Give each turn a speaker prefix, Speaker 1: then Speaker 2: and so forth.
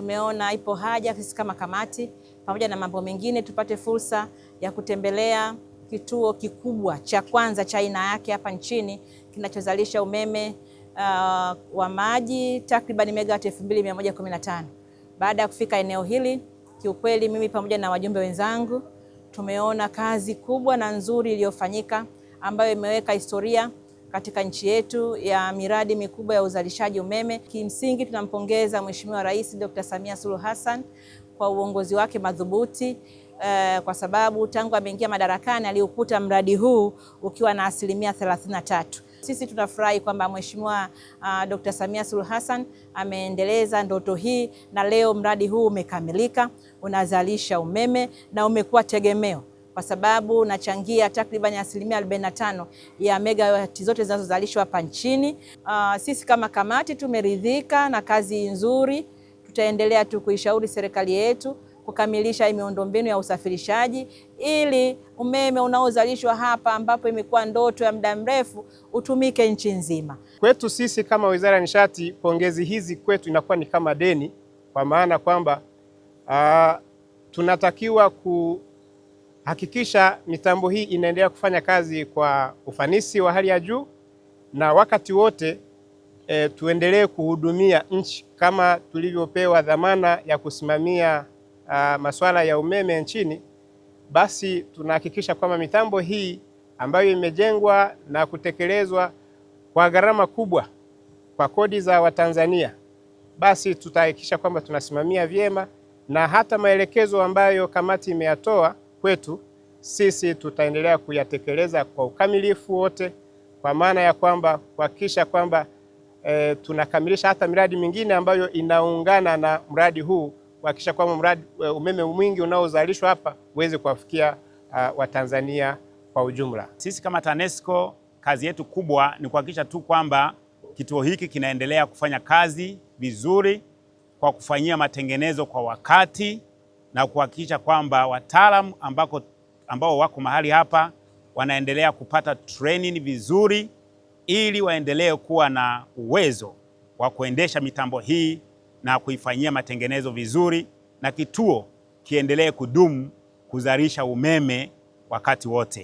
Speaker 1: Tumeona ipo haja sisi kama kamati pamoja na mambo mengine tupate fursa ya kutembelea kituo kikubwa cha kwanza cha aina yake hapa nchini kinachozalisha umeme wa maji takriban megawati 2115. Baada ya kufika eneo hili, kiukweli mimi pamoja na wajumbe wenzangu tumeona kazi kubwa na nzuri iliyofanyika ambayo imeweka historia katika nchi yetu ya miradi mikubwa ya uzalishaji umeme. Kimsingi tunampongeza Mheshimiwa Rais Dr. Samia Suluhu Hassan kwa uongozi wake madhubuti kwa sababu tangu ameingia madarakani aliukuta mradi huu ukiwa na 33%. Sisi tunafurahi kwamba Mheshimiwa Dr. Samia Suluhu Hassan ameendeleza ndoto hii na leo mradi huu umekamilika, unazalisha umeme na umekuwa tegemeo kwa sababu unachangia takriban 45% ya megawati zote zinazozalishwa hapa nchini. Sisi kama kamati tumeridhika na kazi nzuri. Tutaendelea tu kuishauri serikali yetu kukamilisha miundombinu ya usafirishaji ili umeme unaozalishwa hapa ambapo imekuwa ndoto ya muda mrefu utumike nchi nzima.
Speaker 2: Kwetu sisi kama Wizara ya Nishati, pongezi hizi kwetu inakuwa ni kama deni, kwa maana kwamba tunatakiwa kuhakikisha mitambo hii inaendelea kufanya kazi kwa ufanisi wa hali ya juu, na wakati wote tuendelee kuhudumia nchi kama tulivyopewa dhamana ya kusimamia masuala ya umeme nchini. Basi tunahakikisha kwamba mitambo hii ambayo imejengwa na kutekelezwa kwa gharama kubwa kwa kodi za Watanzania, basi tutahakikisha kwamba tunasimamia vyema, na hata maelekezo ambayo kamati imeyatoa kwetu sisi tutaendelea kuyatekeleza kwa ukamilifu wote, kwa maana ya kwamba kuhakikisha kwamba tunakamilisha hata miradi mingine ambayo inaungana na mradi huu, kuhakikisha kwamba umeme mwingi unaozalishwa hapa uweze kuwafikia Watanzania kwa ujumla.
Speaker 3: Sisi kama TANESCO kazi yetu kubwa ni kuhakikisha tu kwamba kituo hiki kinaendelea kufanya kazi vizuri kwa kufanyia matengenezo kwa wakati na kuhakikisha kwamba wataalamu ambao wako mahali hapa wanaendelea kupata training vizuri ili waendelee kuwa na uwezo wa kuendesha mitambo hii na kuifanyia matengenezo vizuri, na kituo kiendelee kudumu kuzalisha umeme wakati wote.